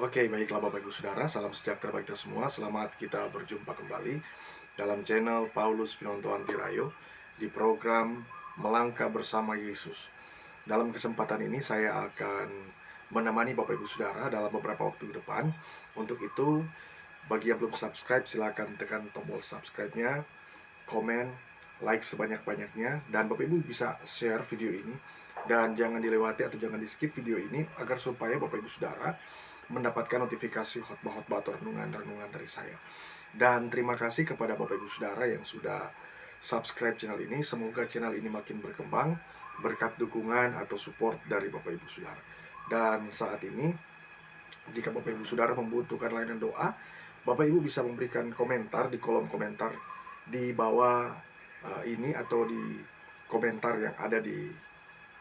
Oke, baiklah Bapak Ibu Saudara, salam sejahtera bagi kita semua. Selamat kita berjumpa kembali dalam channel Paulus Pinontoan Tirayo di program Melangkah Bersama Yesus. Dalam kesempatan ini saya akan menemani Bapak Ibu Saudara dalam beberapa waktu ke depan. Untuk itu, bagi yang belum subscribe, silakan tekan tombol subscribe-nya, komen, like sebanyak-banyaknya, dan Bapak Ibu bisa share video ini. Dan jangan dilewati atau jangan di skip video ini agar supaya Bapak Ibu Saudara mendapatkan notifikasi khotbah-khotbah atau renungan-renungan dari saya. Dan terima kasih kepada Bapak Ibu Saudara yang sudah subscribe channel ini. Semoga channel ini makin berkembang berkat dukungan atau support dari Bapak Ibu Saudara. Dan saat ini, jika Bapak Ibu Saudara membutuhkan layanan doa, Bapak Ibu bisa memberikan komentar di kolom komentar di bawah ini atau di komentar yang ada di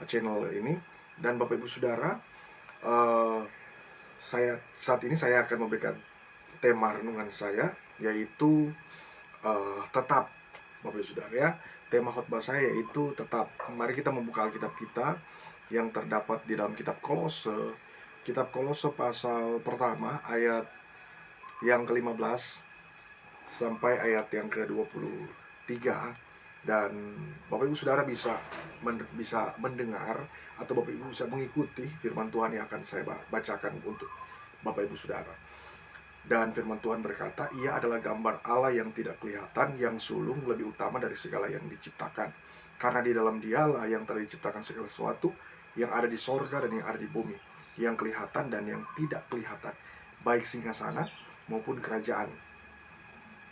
channel ini. Dan Bapak Ibu Saudara, eh, saat ini saya akan memberikan tema renungan saya, yaitu tetap. Bapak Ibu Saudara, ya, tema khotbah saya yaitu tetap. Mari kita membuka Alkitab kita yang terdapat di dalam kitab Kolose. Kitab Kolose pasal pertama ayat yang ke-15 sampai ayat yang ke-23. Dan Bapak Ibu Saudara bisa mendengar atau Bapak Ibu bisa mengikuti firman Tuhan yang akan saya bacakan untuk Bapak Ibu Saudara. Dan firman Tuhan berkata, ia adalah gambar Allah yang tidak kelihatan, yang sulung lebih utama dari segala yang diciptakan. Karena di dalam dialah yang telah diciptakan segala sesuatu, yang ada di sorga dan yang ada di bumi, yang kelihatan dan yang tidak kelihatan, baik singgasana maupun kerajaan,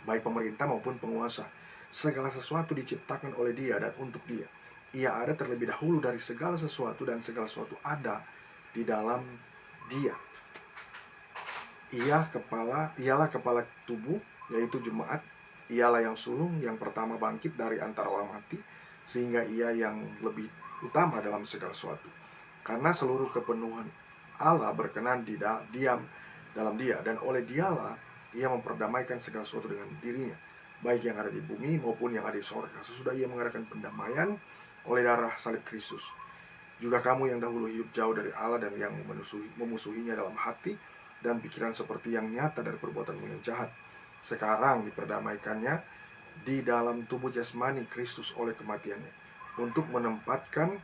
baik pemerintah maupun penguasa. Segala sesuatu diciptakan oleh Dia dan untuk Dia. Ia ada terlebih dahulu dari segala sesuatu, dan segala sesuatu ada di dalam Dia. Ialah kepala tubuh, yaitu jemaat. Ialah yang sulung, yang pertama bangkit dari antara orang mati, sehingga ia yang lebih utama dalam segala sesuatu. Karena seluruh kepenuhan Allah berkenan diam dalam Dia, dan oleh Dialah ia memperdamaikan segala sesuatu dengan dirinya, baik yang ada di bumi maupun yang ada di sorga, sesudah ia mengadakan pendamaian oleh darah salib Kristus. Juga kamu yang dahulu hidup jauh dari Allah dan yang memusuhinya dalam hati dan pikiran seperti yang nyata dari perbuatanmu yang jahat, sekarang diperdamaikannya di dalam tubuh jasmani Kristus oleh kematiannya, untuk menempatkan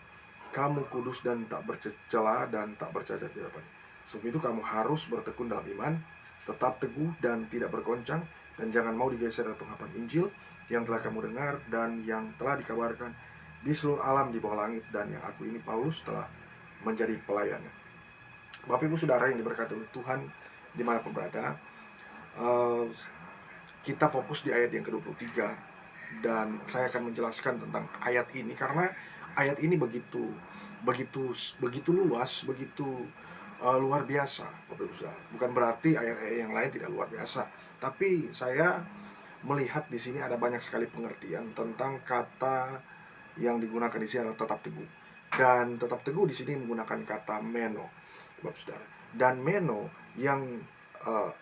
kamu kudus dan tak bercela dan tak bercacat di hadapannya. Sebab itu kamu harus bertekun dalam iman, tetap teguh dan tidak bergoncang, dan jangan mau digeser dari pengharapan Injil yang telah kamu dengar dan yang telah dikabarkan di seluruh alam di bawah langit, dan yang aku ini Paulus telah menjadi pelayannya. Bapak Ibu Saudara yang diberkati oleh Tuhan dimanapun berada, kita fokus di ayat yang ke-23, dan saya akan menjelaskan tentang ayat ini karena ayat ini begitu begitu begitu luas, begitu luar biasa, Bapak Ibu Saudara. Bukan berarti ayat-ayat yang lain tidak luar biasa, tapi saya melihat di sini ada banyak sekali pengertian tentang kata yang digunakan di sini adalah tetap teguh. Dan tetap teguh di sini menggunakan kata meno, Bapak Saudara. Dan meno yang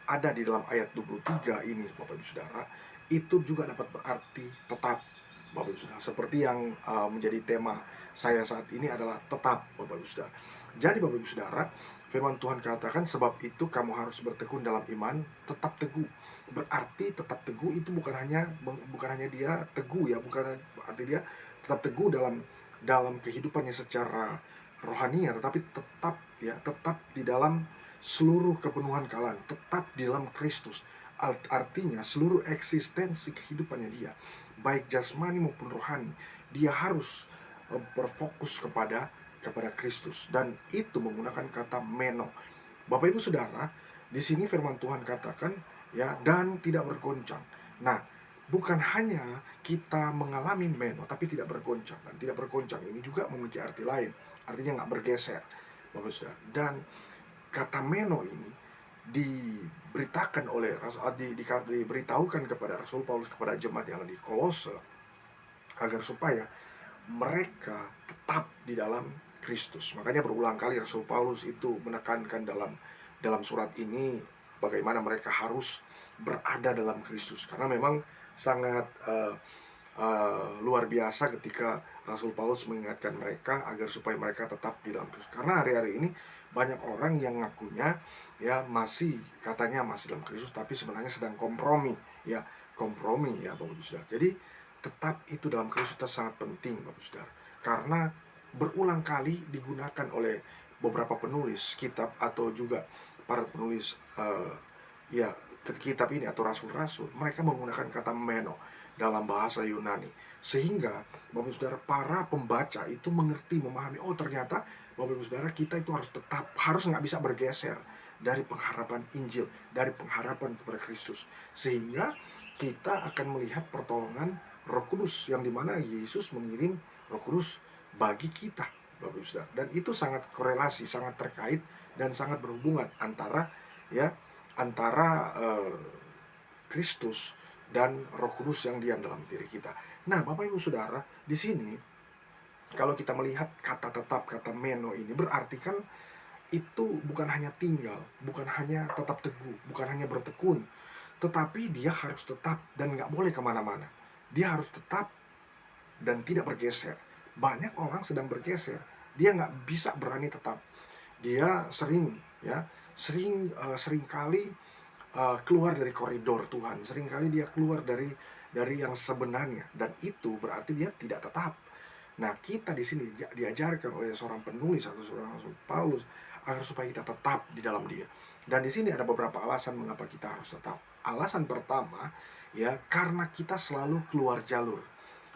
ada di dalam ayat 23 ini, Bapak Ibu Saudara, itu juga dapat berarti tetap, Bapak Ibu Saudara. Seperti yang menjadi tema saya saat ini adalah tetap, Bapak Ibu Saudara. Jadi Bapak Ibu Saudara, firman Tuhan katakan, sebab itu kamu harus bertekun dalam iman, tetap teguh. Berarti tetap teguh itu bukan hanya dia teguh, ya, bukan berarti dia tetap teguh dalam kehidupannya secara rohani, tetapi tetap di dalam seluruh kepenuhan kalian, tetap di dalam Kristus. Artinya seluruh eksistensi kehidupannya dia, baik jasmani maupun rohani, dia harus berfokus kepada Kristus, dan itu menggunakan kata meno. Bapak Ibu Saudara, di sini firman Tuhan katakan, ya, dan tidak bergoncang. Nah, bukan hanya kita mengalami meno tapi tidak bergoncang. Dan tidak bergoncang ini juga memiliki arti lain, artinya nggak bergeser, Bapak Saudara. Dan kata meno ini diberitakan oleh diberitahukan kepada Rasul Paulus kepada jemaat yang ada di Kolose, agar supaya mereka tetap di dalam Kristus. Makanya berulang kali Rasul Paulus itu menekankan dalam surat ini bagaimana mereka harus berada dalam Kristus, karena memang sangat luar biasa ketika Rasul Paulus mengingatkan mereka agar supaya mereka tetap di dalam Kristus. Karena hari-hari ini banyak orang yang ngakunya ya masih katanya masih dalam Kristus, tapi sebenarnya sedang kompromi, ya kompromi ya Bapak Ibu Saudara. Jadi tetap itu dalam Kristus itu sangat penting Bapak Ibu Saudara, karena berulang kali digunakan oleh beberapa penulis kitab atau juga para penulis ya kitab ini atau rasul-rasul. Mereka menggunakan kata meno dalam bahasa Yunani, sehingga Bapak Ibu Saudara, para pembaca itu mengerti, memahami, oh ternyata Bapak Ibu Saudara, kita itu harus tetap, harus nggak bisa bergeser dari pengharapan Injil, dari pengharapan kepada Kristus, sehingga kita akan melihat pertolongan Roh Kudus, yang dimana Yesus mengirim Roh Kudus bagi kita Bapak Ibu Saudara. Dan itu sangat korelasi, sangat terkait dan sangat berhubungan antara ya antara Kristus dan Roh Kudus yang diam dalam diri kita. Nah, Bapak Ibu Saudara, di sini kalau kita melihat kata tetap, kata meno ini berarti kan itu bukan hanya tinggal, bukan hanya tetap teguh, bukan hanya bertekun, tetapi dia harus tetap dan nggak boleh kemana-mana. Dia harus tetap dan tidak bergeser. Banyak orang sedang bergeser, dia nggak bisa berani tetap. Dia sering ya, sering kali keluar dari koridor Tuhan. Seringkali dia keluar dari yang sebenarnya, dan itu berarti dia tidak tetap. Nah, kita di sini diajarkan oleh seorang penulis atau seorang Rasul Paulus agar supaya kita tetap di dalam Dia. Dan di sini ada beberapa alasan mengapa kita harus tetap. Alasan pertama, ya karena kita selalu keluar jalur.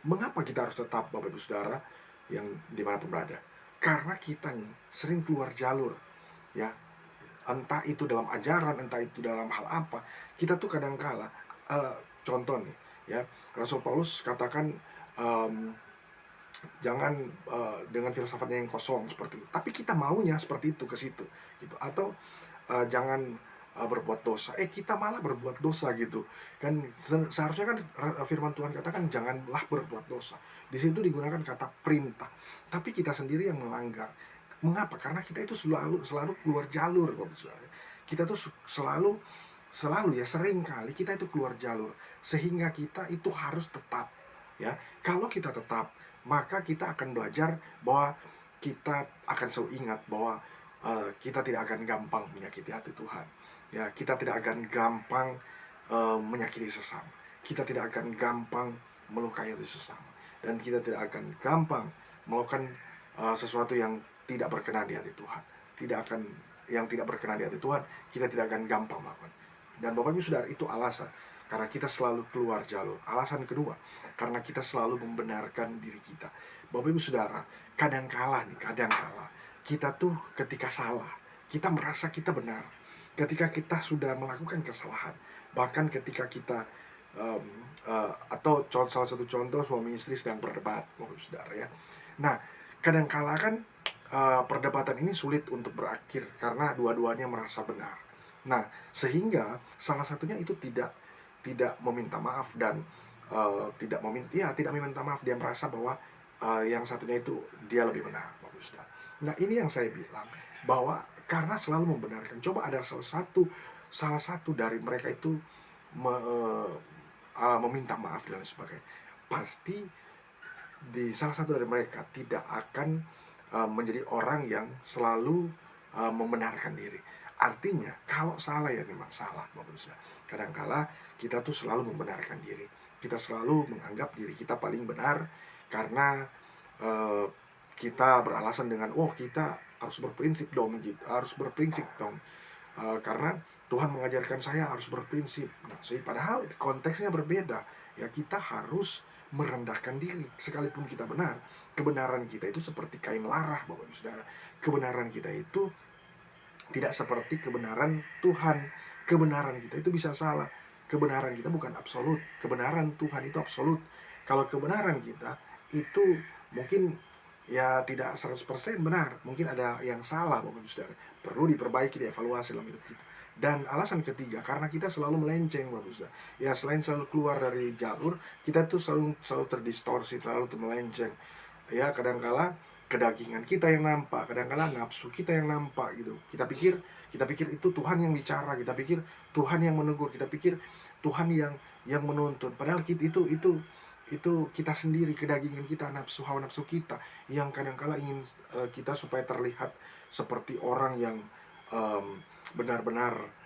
Mengapa kita harus tetap, Bapak Ibu Saudara yang dimanapun berada? Karena kita nih sering keluar jalur, ya entah itu dalam ajaran, entah itu dalam hal apa. Kita tuh kadangkala contoh nih ya, Rasul Paulus katakan jangan dengan filsafatnya yang kosong seperti itu, tapi kita maunya seperti itu ke situ gitu. Atau jangan berbuat dosa, kita malah berbuat dosa gitu kan. Seharusnya kan firman Tuhan katakan janganlah berbuat dosa. Di situ digunakan kata perintah, tapi kita sendiri yang melanggar. Mengapa? Karena kita itu selalu keluar jalur. Kita tuh selalu ya, sering kali kita itu keluar jalur, sehingga kita itu harus tetap ya. Kalau kita tetap, maka kita akan belajar bahwa kita akan selalu ingat bahwa kita tidak akan gampang menyakiti hati Tuhan ya. Kita tidak akan gampang menyakiti sesama. Kita tidak akan gampang melukai hati sesama, dan kita tidak akan gampang melakukan sesuatu yang tidak berkenan di hati Tuhan. Yang tidak berkenan di hati Tuhan, kita tidak akan gampang melakukan. Dan Bapak Ibu Saudara, itu alasan karena kita selalu keluar jalur. Alasan kedua, karena kita selalu membenarkan diri kita. Bapak Ibu Saudara, kadangkala kita tuh ketika salah, kita merasa kita benar. Ketika kita sudah melakukan kesalahan, bahkan ketika kita atau salah satu contoh, suami istri sedang berdebat, Bapak Ibu Saudara ya. Nah, kadangkala kan perdebatan ini sulit untuk berakhir karena dua-duanya merasa benar. Nah, sehingga salah satunya itu tidak meminta maaf dan tidak meminta maaf. Dia merasa bahwa yang satunya itu dia lebih benar, Bapak Ibu Saudara. Nah, ini yang saya bilang bahwa karena selalu membenarkan. Coba ada salah satu dari mereka itu meminta maaf dan lain sebagainya. Pasti di salah satu dari mereka tidak akan menjadi orang yang selalu membenarkan diri. Artinya kalau salah ya memang salah, Bapak Ibu. Kadangkala kita tuh selalu membenarkan diri. Kita selalu menganggap diri kita paling benar karena kita beralasan dengan kita harus berprinsip dong gitu, karena Tuhan mengajarkan saya harus berprinsip. Nah, padahal konteksnya berbeda. Ya, kita harus merendahkan diri sekalipun kita benar. Kebenaran kita itu seperti kain larah, Bapak Ibu Saudara. Kebenaran kita itu tidak seperti kebenaran Tuhan. Kebenaran kita itu bisa salah. Kebenaran kita bukan absolut. Kebenaran Tuhan itu absolut. Kalau kebenaran kita itu mungkin ya tidak 100% benar, mungkin ada yang salah, Bapak Ibu Saudara. Perlu diperbaiki, dievaluasi dalam hidup kita. Dan alasan ketiga, karena kita selalu melenceng, Bapak Ibu Saudara. Ya, selain selalu keluar dari jalur, kita tuh selalu terdistorsi, selalu melenceng. Ya, kadangkala kedagingan kita yang nampak, kadangkala nafsu kita yang nampak gitu. Kita pikir itu Tuhan yang bicara, kita pikir Tuhan yang menegur, kita pikir Tuhan yang menuntun. Padahal itu kita sendiri, kedagingan kita, hawa nafsu kita yang kadangkala ingin kita supaya terlihat seperti orang yang benar-benar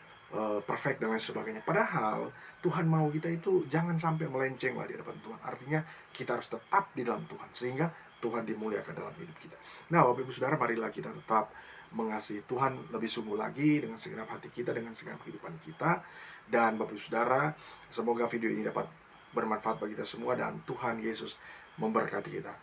perfect dan lain sebagainya. Padahal Tuhan mau kita itu jangan sampai melenceng lah di hadapan Tuhan. Artinya kita harus tetap di dalam Tuhan, sehingga Tuhan dimuliakan dalam hidup kita. Nah, Bapak Ibu Saudara, marilah kita tetap mengasihi Tuhan lebih sungguh lagi dengan segenap hati kita, dengan segenap kehidupan kita. Dan Bapak Ibu Saudara, semoga video ini dapat bermanfaat bagi kita semua dan Tuhan Yesus memberkati kita.